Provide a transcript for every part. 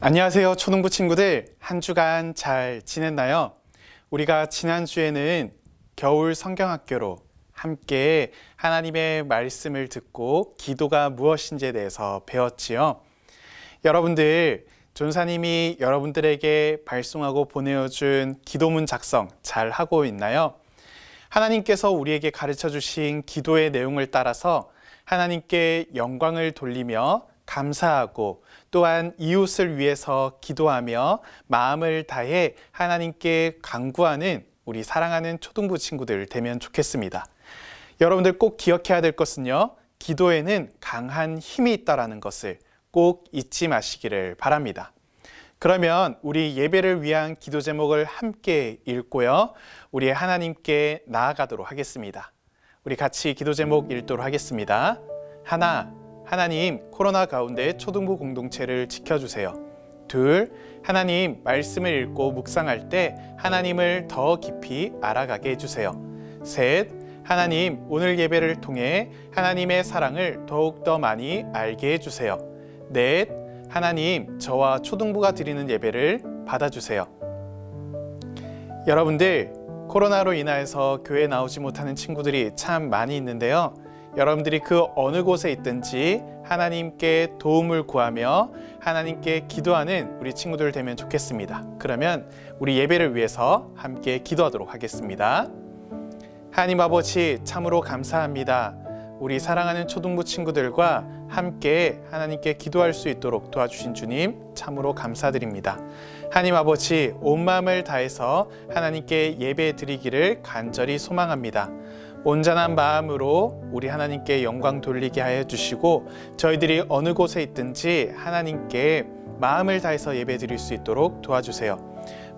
안녕하세요, 초등부 친구들. 한 주간 잘 지냈나요? 우리가 지난주에는 겨울 성경학교로 함께 하나님의 말씀을 듣고 기도가 무엇인지에 대해서 배웠지요. 여러분들, 전사님이 여러분들에게 발송하고 보내준 기도문 작성 잘 하고 있나요? 하나님께서 우리에게 가르쳐 주신 기도의 내용을 따라서 하나님께 영광을 돌리며 감사하고 또한 이웃을 위해서 기도하며 마음을 다해 하나님께 간구하는 우리 사랑하는 초등부 친구들 되면 좋겠습니다. 여러분들 꼭 기억해야 될 것은요, 기도에는 강한 힘이 있다라는 것을 꼭 잊지 마시기를 바랍니다. 그러면 우리 예배를 위한 기도 제목을 함께 읽고요, 우리 하나님께 나아가도록 하겠습니다. 우리 같이 기도 제목 읽도록 하겠습니다. 하나님, 코로나 가운데 초등부 공동체를 지켜주세요. 2, 하나님, 말씀을 읽고 묵상할 때 하나님을 더 깊이 알아가게 해주세요. 3, 하나님, 오늘 예배를 통해 하나님의 사랑을 더욱더 많이 알게 해주세요. 4, 하나님, 저와 초등부가 드리는 예배를 받아주세요. 여러분들, 코로나로 인하여서 교회에 나오지 못하는 친구들이 참 많이 있는데요. 여러분들이 그 어느 곳에 있든지 하나님께 도움을 구하며 하나님께 기도하는 우리 친구들 되면 좋겠습니다. 그러면 우리 예배를 위해서 함께 기도하도록 하겠습니다. 하나님 아버지, 참으로 감사합니다. 우리 사랑하는 초등부 친구들과 함께 하나님께 기도할 수 있도록 도와주신 주님 참으로 감사드립니다. 하나님 아버지, 온 마음을 다해서 하나님께 예배 드리기를 간절히 소망합니다. 온전한 마음으로 우리 하나님께 영광 돌리게 하여 주시고 저희들이 어느 곳에 있든지 하나님께 마음을 다해서 예배 드릴 수 있도록 도와주세요.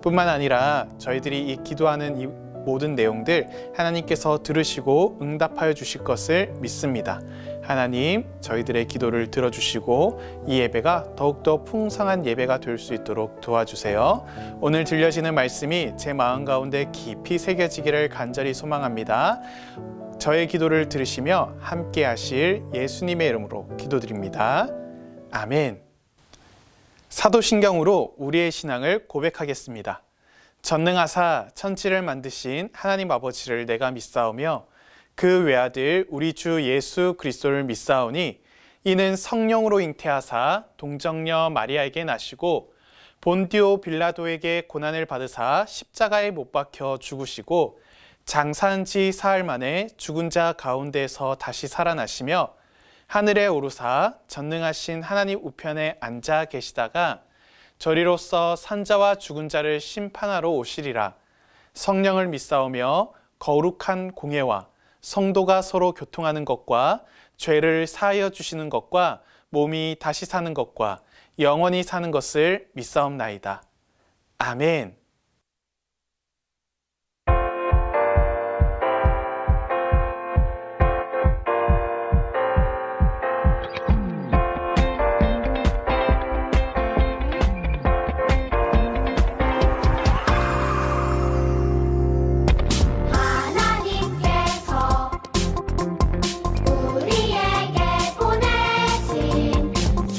뿐만 아니라 저희들이 이 기도하는 이 모든 내용들 하나님께서 들으시고 응답하여 주실 것을 믿습니다. 하나님, 저희들의 기도를 들어주시고 이 예배가 더욱더 풍성한 예배가 될 수 있도록 도와주세요. 오늘 들려지는 말씀이 제 마음 가운데 깊이 새겨지기를 간절히 소망합니다. 저의 기도를 들으시며 함께 하실 예수님의 이름으로 기도드립니다. 아멘. 사도신경으로 우리의 신앙을 고백하겠습니다. 전능하사 천지를 만드신 하나님 아버지를 내가 믿사오며 그 외아들 우리 주 예수 그리스도를 믿사오니 이는 성령으로 잉태하사 동정녀 마리아에게 나시고 본디오 빌라도에게 고난을 받으사 십자가에 못 박혀 죽으시고 장사한 지 사흘 만에 죽은 자 가운데서 다시 살아나시며 하늘에 오르사 전능하신 하나님 우편에 앉아 계시다가 저리로서 산자와 죽은 자를 심판하러 오시리라. 성령을 믿사오며 거룩한 공예와 성도가 서로 교통하는 것과 죄를 사하여 주시는 것과 몸이 다시 사는 것과 영원히 사는 것을 믿사옵나이다. 아멘.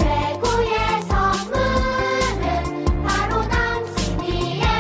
최고의 선물은 바로 당신이에요.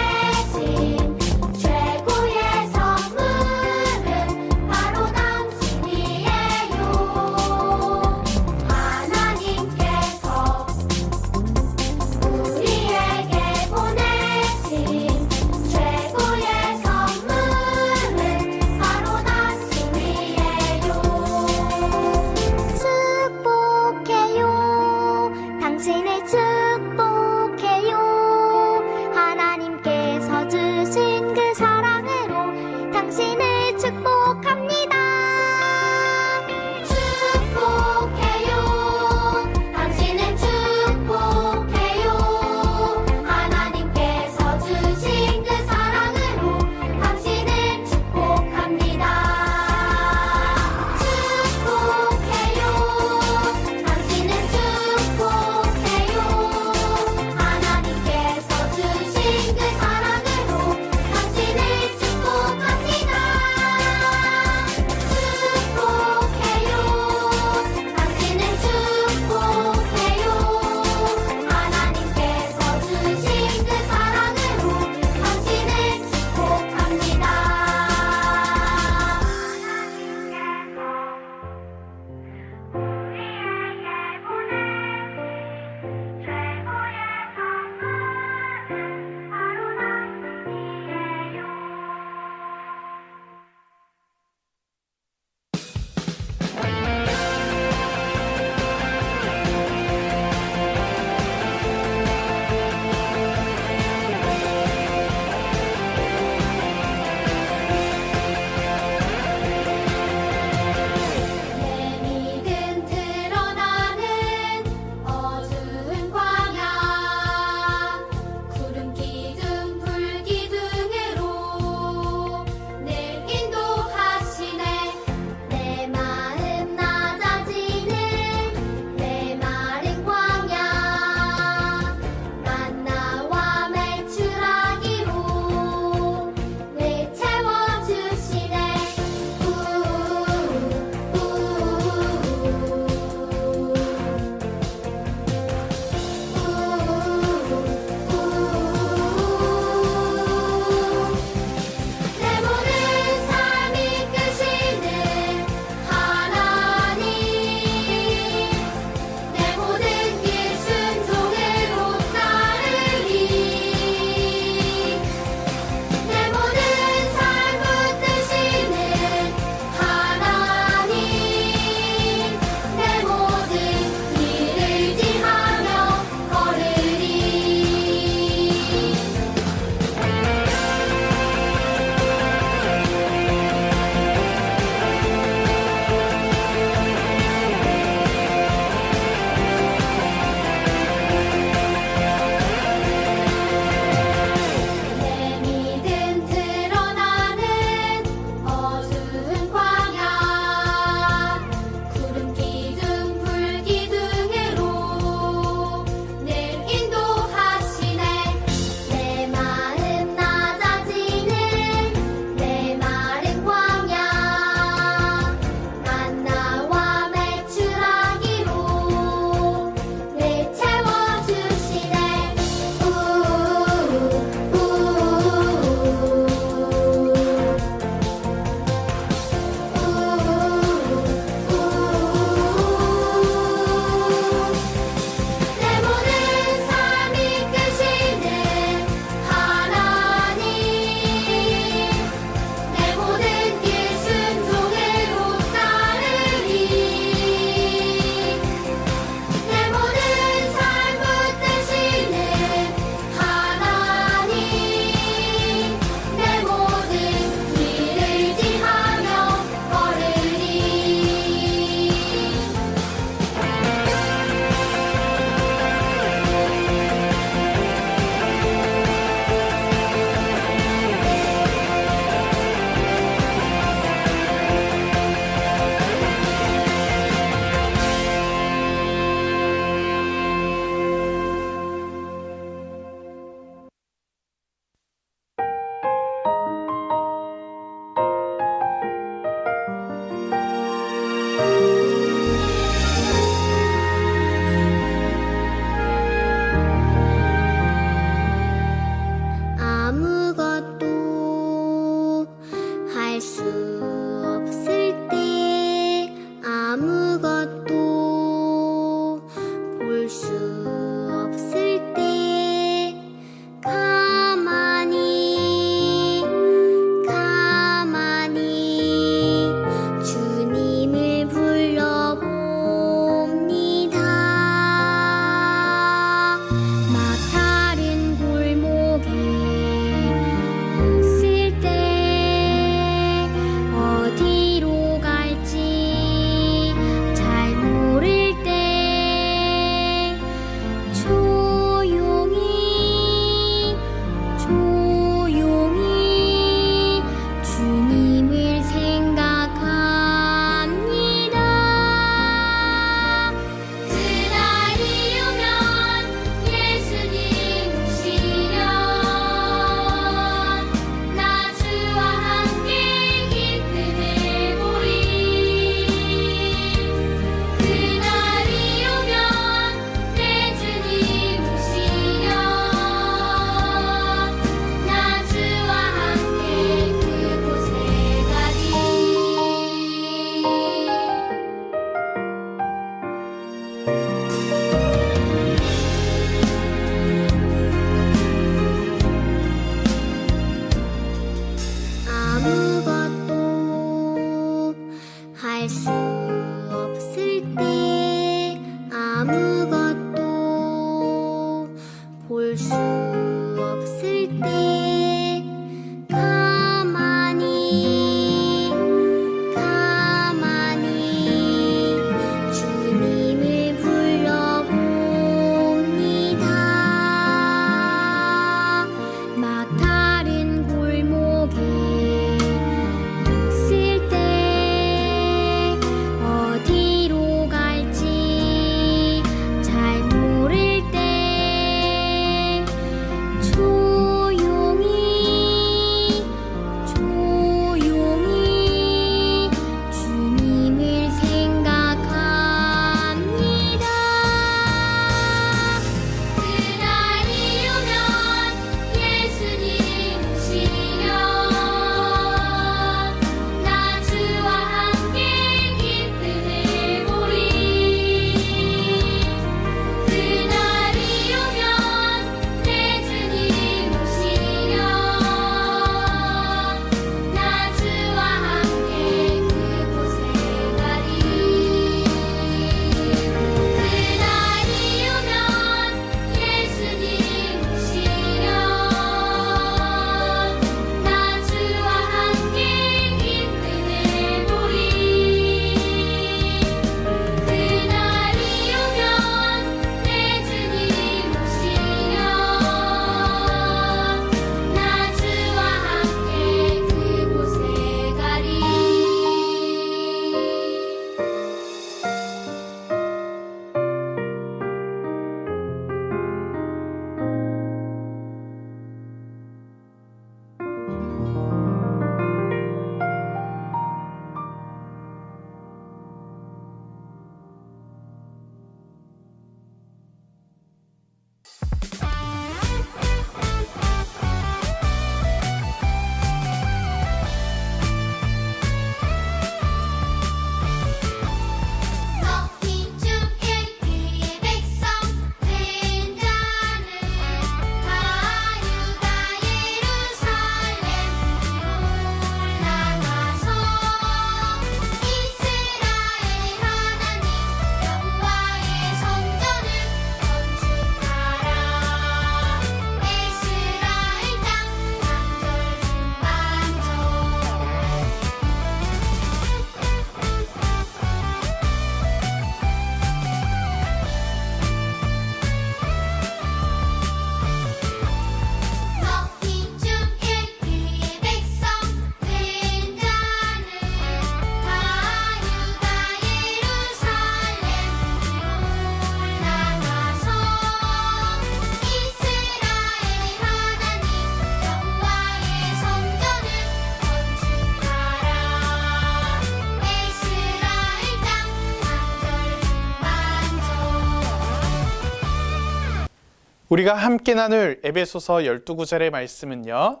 우리가 함께 나눌 에베소서 12구절의 말씀은요,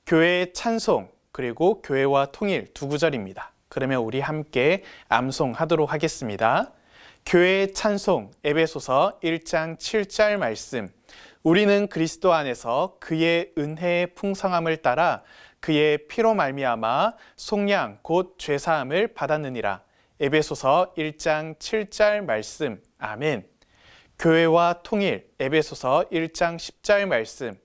교회의 찬송 그리고 교회와 통일 두 구절입니다. 그러면 우리 함께 암송하도록 하겠습니다. 교회의 찬송 에베소서 1장 7절 말씀. 우리는 그리스도 안에서 그의 은혜의 풍성함을 따라 그의 피로 말미암아 속량 곧 죄사함을 받았느니라. 에베소서 1장 7절 말씀. 아멘. 교회와 통일 에베소서 1장 10절 말씀.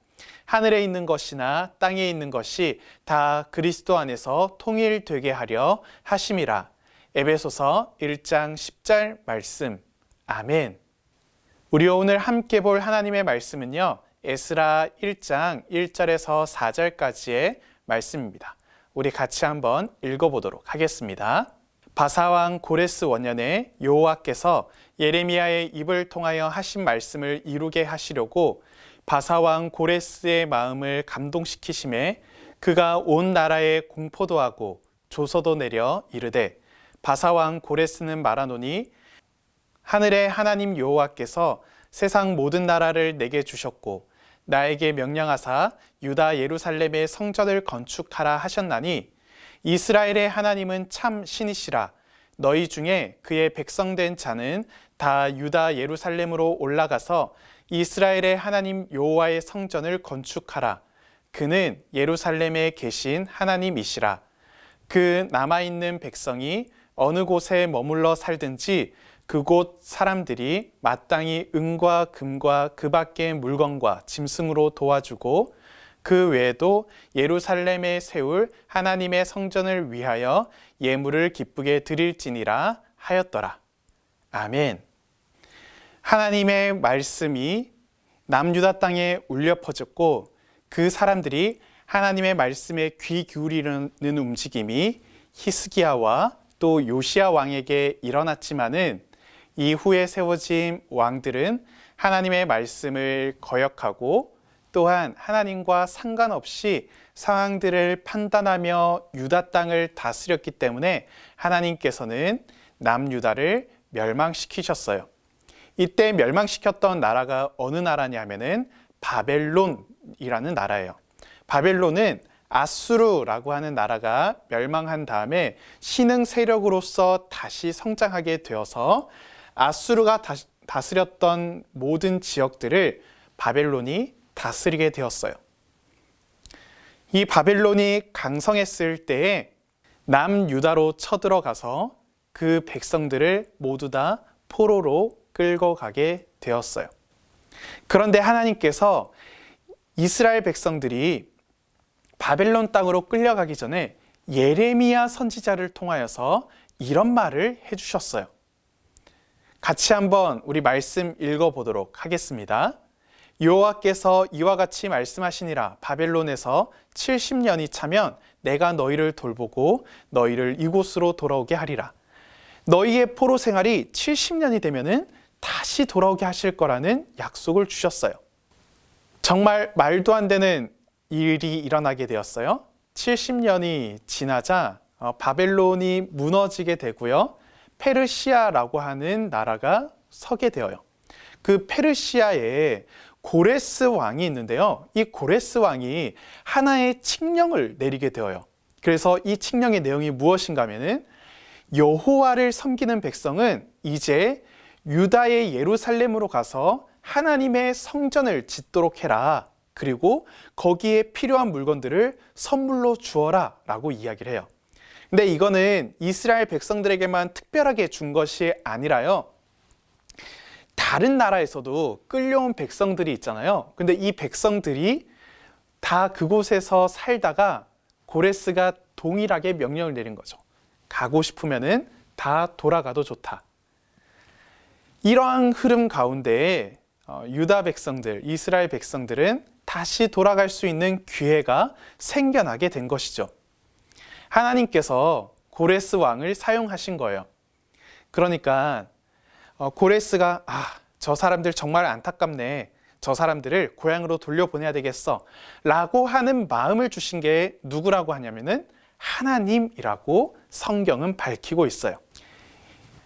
하늘에 있는 것이나 땅에 있는 것이 다 그리스도 안에서 통일되게 하려 하심이라. 에베소서 1장 10절 말씀. 아멘. 우리 오늘 함께 볼 하나님의 말씀은요, 에스라 1장 1절에서 4절까지의 말씀입니다. 우리 같이 한번 읽어보도록 하겠습니다. 바사왕 고레스 원년에 여호와께서 예레미야의 입을 통하여 하신 말씀을 이루게 하시려고 바사왕 고레스의 마음을 감동시키심에 그가 온 나라에 공포도 하고 조서도 내려 이르되, 바사왕 고레스는 말하노니 하늘의 하나님 여호와께서 세상 모든 나라를 내게 주셨고 나에게 명령하사 유다 예루살렘의 성전을 건축하라 하셨나니 이스라엘의 하나님은 참 신이시라. 너희 중에 그의 백성된 자는 다 유다 예루살렘으로 올라가서 이스라엘의 하나님 여호와의 성전을 건축하라. 그는 예루살렘에 계신 하나님이시라. 그 남아있는 백성이 어느 곳에 머물러 살든지 그곳 사람들이 마땅히 은과 금과 그 밖의 물건과 짐승으로 도와주고 그 외에도 예루살렘에 세울 하나님의 성전을 위하여 예물을 기쁘게 드릴지니라 하였더라. 아멘. 하나님의 말씀이 남유다 땅에 울려 퍼졌고 그 사람들이 하나님의 말씀에 귀 기울이는 움직임이 히스기야와 또 요시야 왕에게 일어났지만은 이후에 세워진 왕들은 하나님의 말씀을 거역하고 또한 하나님과 상관없이 상황들을 판단하며 유다 땅을 다스렸기 때문에 하나님께서는 남유다를 멸망시키셨어요. 이때 멸망시켰던 나라가 어느 나라냐면은 바벨론이라는 나라예요. 바벨론은 아수르라고 하는 나라가 멸망한 다음에 신흥 세력으로서 다시 성장하게 되어서 아수르가 다스렸던 모든 지역들을 바벨론이 다스리게 되었어요. 이 바벨론이 강성했을 때에 남유다로 쳐들어가서 그 백성들을 모두 다 포로로 끌고 가게 되었어요. 그런데 하나님께서 이스라엘 백성들이 바벨론 땅으로 끌려가기 전에 예레미야 선지자를 통하여서 이런 말을 해주셨어요. 같이 한번 우리 말씀 읽어보도록 하겠습니다. 여호와께서 이와 같이 말씀하시니라. 바벨론에서 70년이 차면 내가 너희를 돌보고 너희를 이곳으로 돌아오게 하리라. 너희의 포로 생활이 70년이 되면은 다시 돌아오게 하실 거라는 약속을 주셨어요. 정말 말도 안 되는 일이 일어나게 되었어요. 70년이 지나자 바벨론이 무너지게 되고요. 페르시아라고 하는 나라가 서게 되어요. 그 페르시아에 고레스 왕이 있는데요. 이 고레스 왕이 하나의 칙령을 내리게 되어요. 그래서 이 칙령의 내용이 무엇인가 하면은 여호와를 섬기는 백성은 이제 유다의 예루살렘으로 가서 하나님의 성전을 짓도록 해라. 그리고 거기에 필요한 물건들을 선물로 주어라 라고 이야기를 해요. 근데 이거는 이스라엘 백성들에게만 특별하게 준 것이 아니라요. 다른 나라에서도 끌려온 백성들이 있잖아요. 근데 이 백성들이 다 그곳에서 살다가 고레스가 동일하게 명령을 내린 거죠. 가고 싶으면은 다 돌아가도 좋다. 이러한 흐름 가운데 유다 백성들, 이스라엘 백성들은 다시 돌아갈 수 있는 기회가 생겨나게 된 것이죠. 하나님께서 고레스 왕을 사용하신 거예요. 그러니까 고레스가 저 사람들 정말 안타깝네. 저 사람들을 고향으로 돌려보내야 되겠어. 라고 하는 마음을 주신 게 누구라고 하냐면은 하나님이라고 성경은 밝히고 있어요.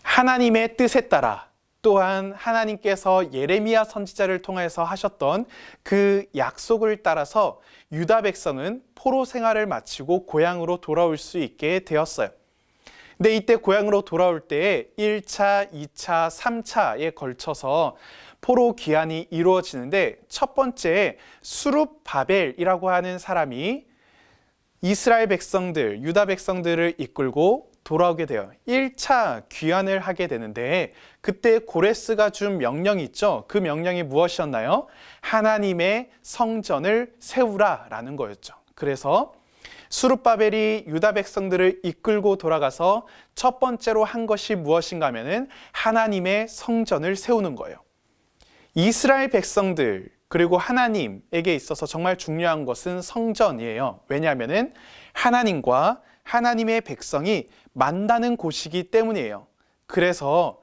하나님의 뜻에 따라 또한 하나님께서 예레미야 선지자를 통해서 하셨던 그 약속을 따라서 유다 백성은 포로 생활을 마치고 고향으로 돌아올 수 있게 되었어요. 근데 이때 고향으로 돌아올 때에 1차, 2차, 3차에 걸쳐서 포로 귀환이 이루어지는데, 첫 번째 수룹바벨이라고 하는 사람이 이스라엘 백성들, 유다 백성들을 이끌고 돌아오게 돼요. 1차 귀환을 하게 되는데, 그때 고레스가 준 명령이 있죠. 그 명령이 무엇이었나요? 하나님의 성전을 세우라 라는 거였죠. 그래서 수룹바벨이 유다 백성들을 이끌고 돌아가서 첫 번째로 한 것이 무엇인가 하면은 하나님의 성전을 세우는 거예요. 이스라엘 백성들 그리고 하나님에게 있어서 정말 중요한 것은 성전이에요. 왜냐하면은 하나님과 하나님의 백성이 만나는 곳이기 때문이에요. 그래서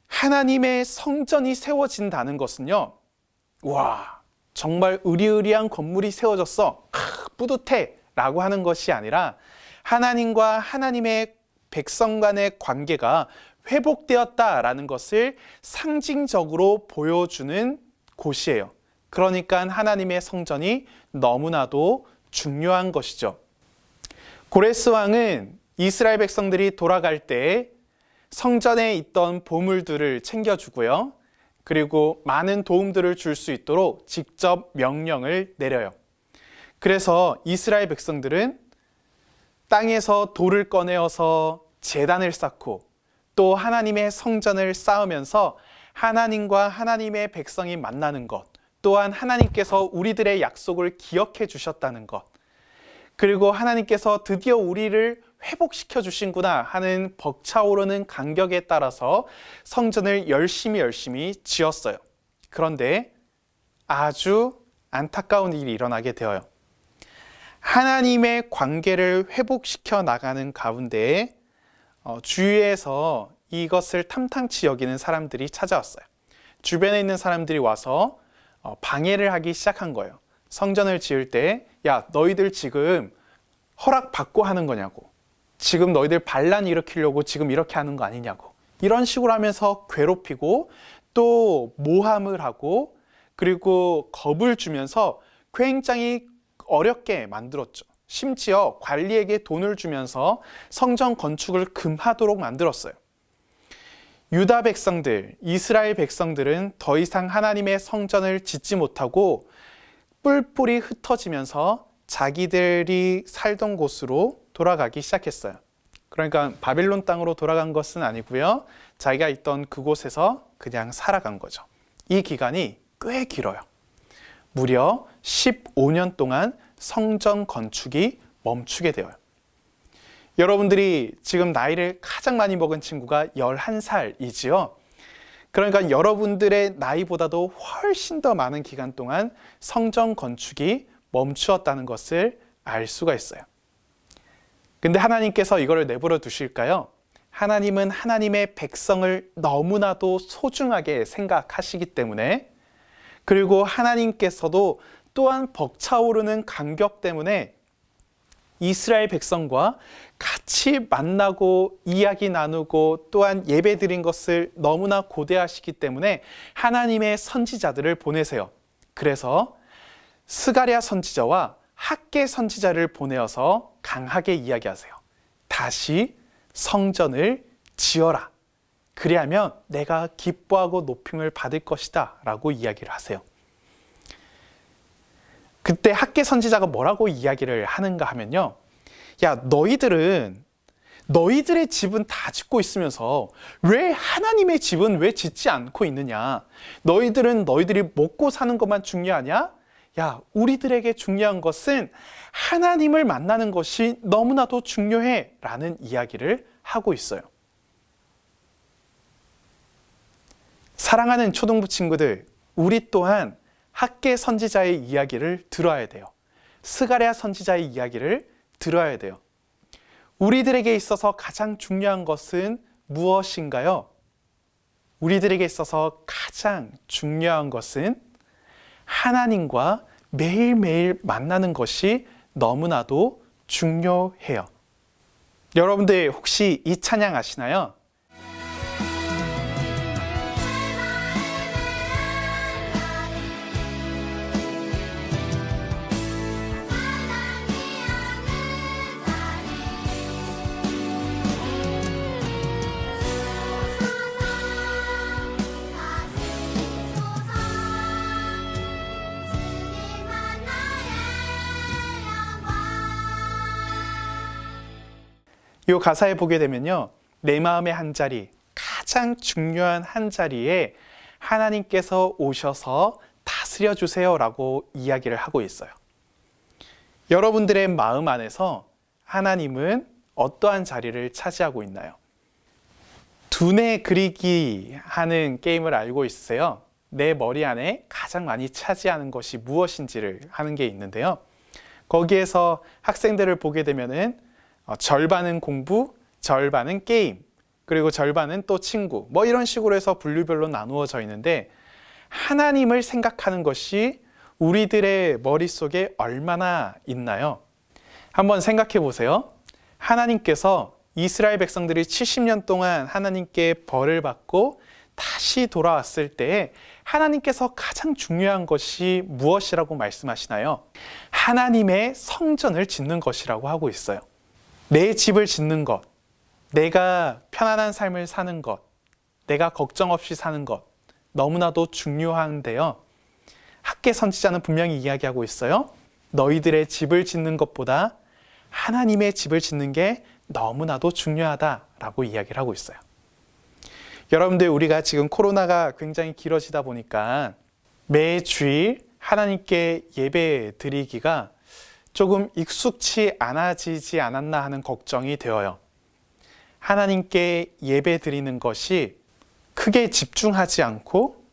하나님의 성전이 세워진다는 것은요, 와, 정말 으리으리한 건물이 세워졌어, 뿌듯해 라고 하는 것이 아니라 하나님과 하나님의 백성 간의 관계가 회복되었다라는 것을 상징적으로 보여주는 곳이에요. 그러니까 하나님의 성전이 너무나도 중요한 것이죠. 고레스 왕은 이스라엘 백성들이 돌아갈 때 성전에 있던 보물들을 챙겨주고요. 그리고 많은 도움들을 줄 수 있도록 직접 명령을 내려요. 그래서 이스라엘 백성들은 땅에서 돌을 꺼내어서 제단을 쌓고 또 하나님의 성전을 쌓으면서 하나님과 하나님의 백성이 만나는 것, 또한 하나님께서 우리들의 약속을 기억해 주셨다는 것, 그리고 하나님께서 드디어 우리를 회복시켜 주신구나 하는 벅차오르는 감격에 따라서 성전을 열심히 지었어요. 그런데 아주 안타까운 일이 일어나게 되어요. 하나님의 관계를 회복시켜 나가는 가운데 주위에서 이것을 탐탁치 여기는 사람들이 찾아왔어요. 주변에 있는 사람들이 와서 방해를 하기 시작한 거예요. 성전을 지을 때, 야, 너희들 지금 허락받고 하는 거냐고, 지금 너희들 반란 일으키려고 지금 이렇게 하는 거 아니냐고, 이런 식으로 하면서 괴롭히고 또 모함을 하고 그리고 겁을 주면서 굉장히 어렵게 만들었죠. 심지어 관리에게 돈을 주면서 성전 건축을 금하도록 만들었어요. 유다 백성들, 이스라엘 백성들은 더 이상 하나님의 성전을 짓지 못하고 뿔뿔이 흩어지면서 자기들이 살던 곳으로 돌아가기 시작했어요. 그러니까 바빌론 땅으로 돌아간 것은 아니고요, 자기가 있던 그곳에서 그냥 살아간 거죠. 이 기간이 꽤 길어요. 무려 15년 동안 성전 건축이 멈추게 되어요. 여러분들이 지금 나이를 가장 많이 먹은 친구가 11살이지요. 그러니까 여러분들의 나이보다도 훨씬 더 많은 기간 동안 성전 건축이 멈추었다는 것을 알 수가 있어요. 근데 하나님께서 이거를 내버려 두실까요? 하나님은 하나님의 백성을 너무나도 소중하게 생각하시기 때문에, 그리고 하나님께서도 또한 벅차오르는 감격 때문에 이스라엘 백성과 같이 만나고 이야기 나누고 또한 예배 드린 것을 너무나 고대하시기 때문에 하나님의 선지자들을 보내세요. 그래서 스가랴 선지자와 학개 선지자를 보내어서 강하게 이야기하세요. 다시 성전을 지어라. 그리하면 내가 기뻐하고 높임을 받을 것이다 라고 이야기를 하세요. 그때 학개 선지자가 뭐라고 이야기를 하는가 하면요, 야, 너희들의 집은 다 짓고 있으면서 왜 하나님의 집은 왜 짓지 않고 있느냐? 너희들은 너희들이 먹고 사는 것만 중요하냐? 야, 우리들에게 중요한 것은 하나님을 만나는 것이 너무나도 중요해 라는 이야기를 하고 있어요. 사랑하는 초등부 친구들, 우리 또한 학개 선지자의 이야기를 들어야 돼요. 스가랴 선지자의 이야기를 들어야 돼요. 우리들에게 있어서 가장 중요한 것은 무엇인가요? 우리들에게 있어서 가장 중요한 것은 하나님과 매일매일 만나는 것이 너무나도 중요해요. 여러분들 혹시 이 찬양 아시나요? 이 가사에 보게 되면요, 내 마음의 한 자리, 가장 중요한 한 자리에 하나님께서 오셔서 다스려 주세요 라고 이야기를 하고 있어요. 여러분들의 마음 안에서 하나님은 어떠한 자리를 차지하고 있나요? 두뇌 그리기 하는 게임을 알고 있으세요? 내 머리 안에 가장 많이 차지하는 것이 무엇인지를 하는 게 있는데요. 거기에서 학생들을 보게 되면은 절반은 공부, 절반은 게임, 그리고 절반은 또 친구, 뭐 이런 식으로 해서 분류별로 나누어져 있는데, 하나님을 생각하는 것이 우리들의 머릿속에 얼마나 있나요? 한번 생각해 보세요. 하나님께서 이스라엘 백성들이 70년 동안 하나님께 벌을 받고 다시 돌아왔을 때 하나님께서 가장 중요한 것이 무엇이라고 말씀하시나요? 하나님의 성전을 짓는 것이라고 하고 있어요. 내 집을 짓는 것, 내가 편안한 삶을 사는 것, 내가 걱정 없이 사는 것, 너무나도 중요한데요. 학개 선지자는 분명히 이야기하고 있어요. 너희들의 집을 짓는 것보다 하나님의 집을 짓는 게 너무나도 중요하다라고 이야기를 하고 있어요. 여러분들, 우리가 지금 코로나가 굉장히 길어지다 보니까 매 주일 하나님께 예배 드리기가 조금 익숙치 않아지지 않았나 하는 걱정이 되어요. 하나님께 예배 드리는 것이 크게 집중하지 않고,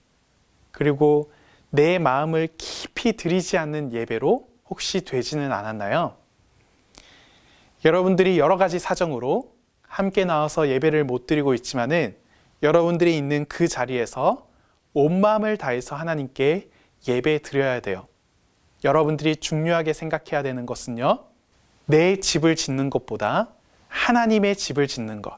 그리고 내 마음을 깊이 드리지 않는 예배로 혹시 되지는 않았나요? 여러분들이 여러 가지 사정으로 함께 나와서 예배를 못 드리고 있지만은, 여러분들이 있는 그 자리에서 온 마음을 다해서 하나님께 예배 드려야 돼요. 여러분들이 중요하게 생각해야 되는 것은요, 내 집을 짓는 것보다 하나님의 집을 짓는 것,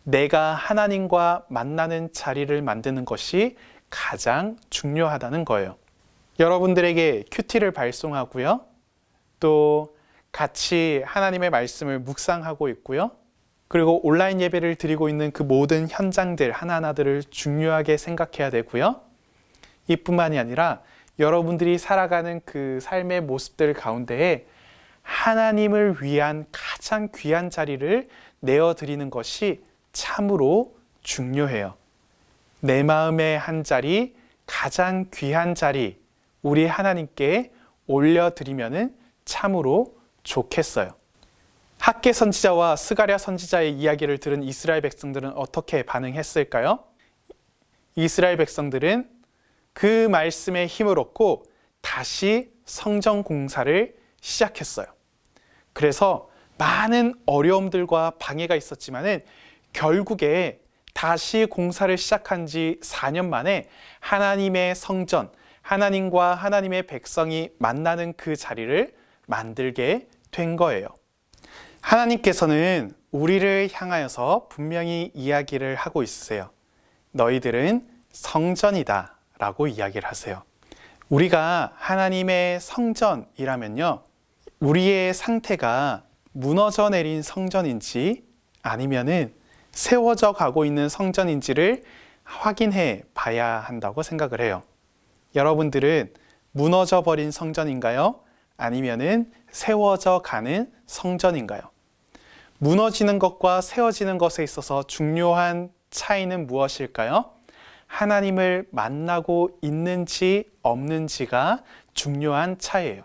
내가 하나님과 만나는 자리를 만드는 것이 가장 중요하다는 거예요. 여러분들에게 큐티를 발송하고요, 또 같이 하나님의 말씀을 묵상하고 있고요, 그리고 온라인 예배를 드리고 있는 그 모든 현장들 하나하나들을 중요하게 생각해야 되고요. 이뿐만이 아니라 여러분들이 살아가는 그 삶의 모습들 가운데에 하나님을 위한 가장 귀한 자리를 내어드리는 것이 참으로 중요해요. 내 마음의 한 자리, 가장 귀한 자리, 우리 하나님께 올려드리면 참으로 좋겠어요. 학개 선지자와 스가랴 선지자의 이야기를 들은 이스라엘 백성들은 어떻게 반응했을까요? 이스라엘 백성들은 그 말씀에 힘을 얻고 다시 성전 공사를 시작했어요. 그래서 많은 어려움들과 방해가 있었지만은 결국에 다시 공사를 시작한 지 4년 만에 하나님의 성전, 하나님과 하나님의 백성이 만나는 그 자리를 만들게 된 거예요. 하나님께서는 우리를 향하여서 분명히 이야기를 하고 있으세요. 너희들은 성전이다 라고 이야기를 하세요. 우리가 하나님의 성전이라면요, 우리의 상태가 무너져 내린 성전인지 아니면은 세워져 가고 있는 성전인지를 확인해 봐야 한다고 생각을 해요. 여러분들은 무너져 버린 성전인가요? 아니면은 세워져 가는 성전인가요? 무너지는 것과 세워지는 것에 있어서 중요한 차이는 무엇일까요? 하나님을 만나고 있는지 없는지가 중요한 차이예요.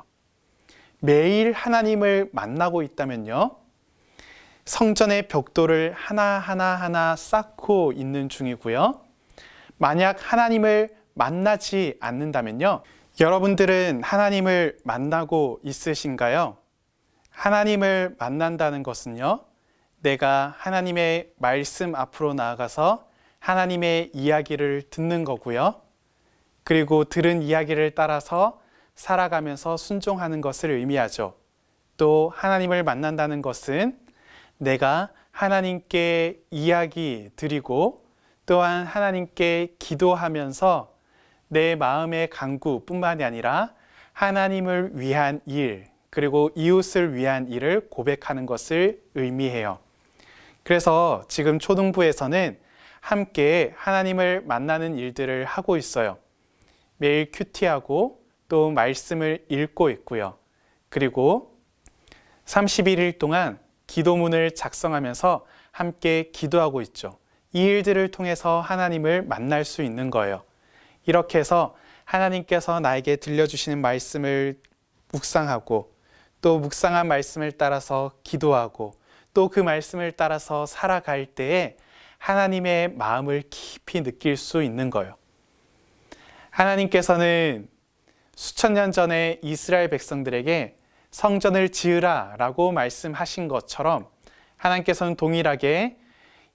매일 하나님을 만나고 있다면요, 성전의 벽돌을 하나하나 쌓고 있는 중이고요. 만약 하나님을 만나지 않는다면요, 여러분들은 하나님을 만나고 있으신가요? 하나님을 만난다는 것은요, 내가 하나님의 말씀 앞으로 나아가서 하나님의 이야기를 듣는 거고요. 그리고 들은 이야기를 따라서 살아가면서 순종하는 것을 의미하죠. 또 하나님을 만난다는 것은 내가 하나님께 이야기 드리고 또한 하나님께 기도하면서 내 마음의 간구뿐만이 아니라 하나님을 위한 일, 그리고 이웃을 위한 일을 고백하는 것을 의미해요. 그래서 지금 초등부에서는 함께 하나님을 만나는 일들을 하고 있어요. 매일 큐티하고 또 말씀을 읽고 있고요. 그리고 31일 동안 기도문을 작성하면서 함께 기도하고 있죠. 이 일들을 통해서 하나님을 만날 수 있는 거예요. 이렇게 해서 하나님께서 나에게 들려주시는 말씀을 묵상하고 또 묵상한 말씀을 따라서 기도하고 또 그 말씀을 따라서 살아갈 때에 하나님의 마음을 깊이 느낄 수 있는 거예요. 하나님께서는 수천 년 전에 이스라엘 백성들에게 성전을 지으라 라고 말씀하신 것처럼 하나님께서는 동일하게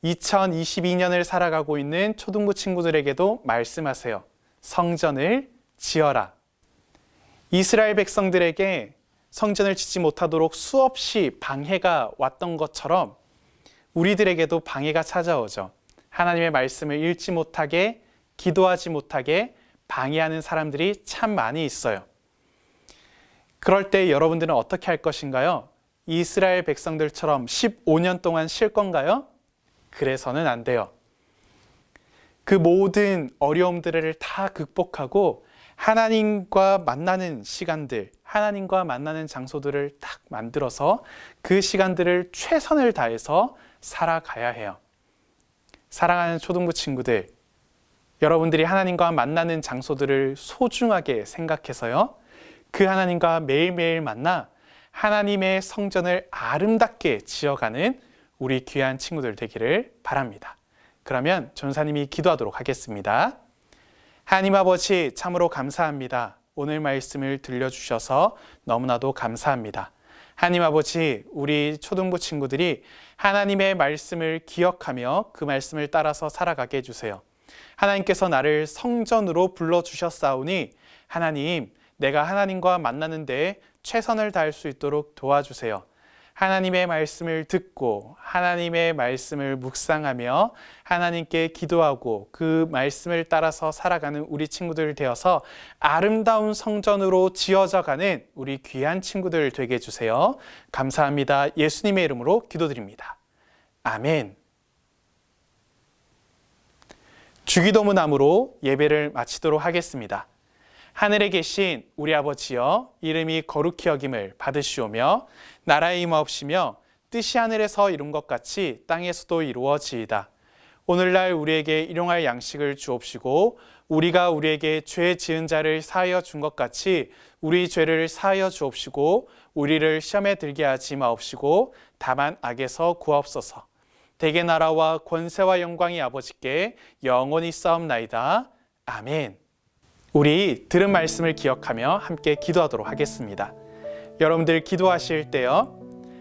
2022년을 살아가고 있는 초등부 친구들에게도 말씀하세요. 성전을 지어라. 이스라엘 백성들에게 성전을 짓지 못하도록 수없이 방해가 왔던 것처럼 우리들에게도 방해가 찾아오죠. 하나님의 말씀을 읽지 못하게, 기도하지 못하게 방해하는 사람들이 참 많이 있어요. 그럴 때 여러분들은 어떻게 할 것인가요? 이스라엘 백성들처럼 15년 동안 쉴 건가요? 그래서는 안 돼요. 그 모든 어려움들을 다 극복하고 하나님과 만나는 시간들, 하나님과 만나는 장소들을 딱 만들어서 그 시간들을 최선을 다해서 살아가야 해요. 사랑하는 초등부 친구들, 여러분들이 하나님과 만나는 장소들을 소중하게 생각해서요. 그 하나님과 매일매일 만나 하나님의 성전을 아름답게 지어가는 우리 귀한 친구들 되기를 바랍니다. 그러면 전사님이 기도하도록 하겠습니다. 하나님 아버지, 참으로 감사합니다. 오늘 말씀을 들려주셔서 너무나도 감사합니다. 하나님 아버지, 우리 초등부 친구들이 하나님의 말씀을 기억하며 그 말씀을 따라서 살아가게 해주세요. 하나님께서 나를 성전으로 불러주셨사오니 하나님, 내가 하나님과 만나는 데 최선을 다할 수 있도록 도와주세요. 하나님의 말씀을 듣고 하나님의 말씀을 묵상하며 하나님께 기도하고 그 말씀을 따라서 살아가는 우리 친구들 되어서 아름다운 성전으로 지어져가는 우리 귀한 친구들 되게 해주세요. 감사합니다. 예수님의 이름으로 기도드립니다. 아멘. 주기도문함으로 예배를 마치도록 하겠습니다. 하늘에 계신 우리 아버지여, 이름이 거룩히 여김을 받으시오며 나라의 임하옵시며 뜻이 하늘에서 이룬 것 같이 땅에서도 이루어지이다. 오늘날 우리에게 일용할 양식을 주옵시고 우리가 우리에게 죄 지은 자를 사하여 준 것 같이 우리 죄를 사하여 주옵시고 우리를 시험에 들게 하지 마옵시고 다만 악에서 구하옵소서. 대개 나라와 권세와 영광이 아버지께 영원히 싸움나이다. 아멘. 우리 들은 말씀을 기억하며 함께 기도하도록 하겠습니다. 여러분들 기도하실 때요,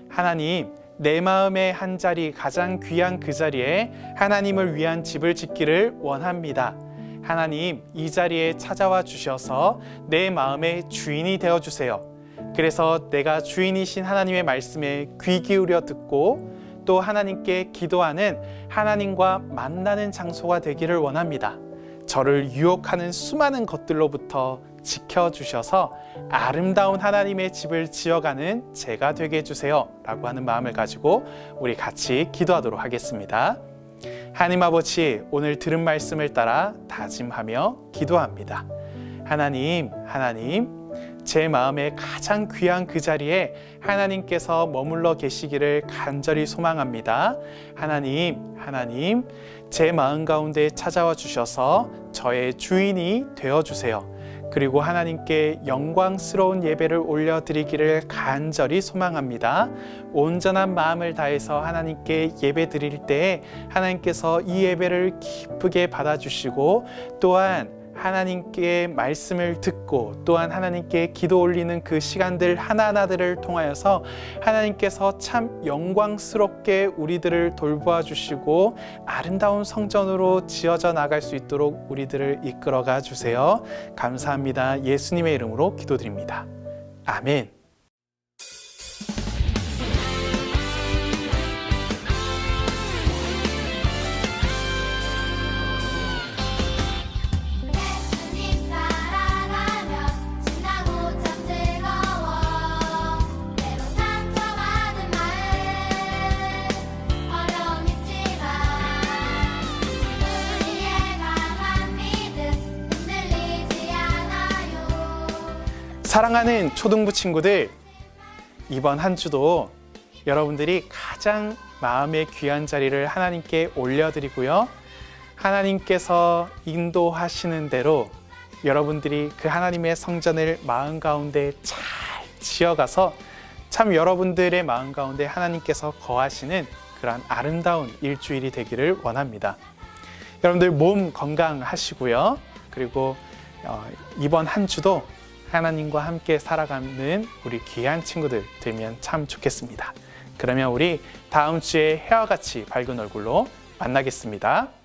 하나님, 내 마음의 한 자리, 가장 귀한 그 자리에 하나님을 위한 집을 짓기를 원합니다. 하나님, 이 자리에 찾아와 주셔서 내 마음의 주인이 되어주세요. 그래서 내가 주인이신 하나님의 말씀에 귀 기울여 듣고 또 하나님께 기도하는 하나님과 만나는 장소가 되기를 원합니다. 저를 유혹하는 수많은 것들로부터 지켜주셔서 아름다운 하나님의 집을 지어가는 제가 되게 해주세요 라고 하는 마음을 가지고 우리 같이 기도하도록 하겠습니다. 하나님 아버지, 오늘 들은 말씀을 따라 다짐하며 기도합니다. 하나님, 제 마음의 가장 귀한 그 자리에 하나님께서 머물러 계시기를 간절히 소망합니다. 하나님, 제 마음 가운데 찾아와 주셔서 저의 주인이 되어주세요. 그리고 하나님께 영광스러운 예배를 올려드리기를 간절히 소망합니다. 온전한 마음을 다해서 하나님께 예배 드릴 때에 하나님께서 이 예배를 기쁘게 받아주시고 또한 하나님께 말씀을 듣고 또한 하나님께 기도 올리는 그 시간들 하나하나들을 통하여서 하나님께서 참 영광스럽게 우리들을 돌보아 주시고 아름다운 성전으로 지어져 나갈 수 있도록 우리들을 이끌어가 주세요. 감사합니다. 예수님의 이름으로 기도드립니다. 아멘. 사랑하는 초등부 친구들, 이번 한 주도 여러분들이 가장 마음의 귀한 자리를 하나님께 올려드리고요. 하나님께서 인도하시는 대로 여러분들이 그 하나님의 성전을 마음 가운데 잘 지어가서 참 여러분들의 마음 가운데 하나님께서 거하시는 그런 아름다운 일주일이 되기를 원합니다. 여러분들 몸 건강하시고요. 그리고 이번 한 주도 하나님과 함께 살아가는 우리 귀한 친구들 되면 참 좋겠습니다. 그러면 우리 다음 주에 해와 같이 밝은 얼굴로 만나겠습니다.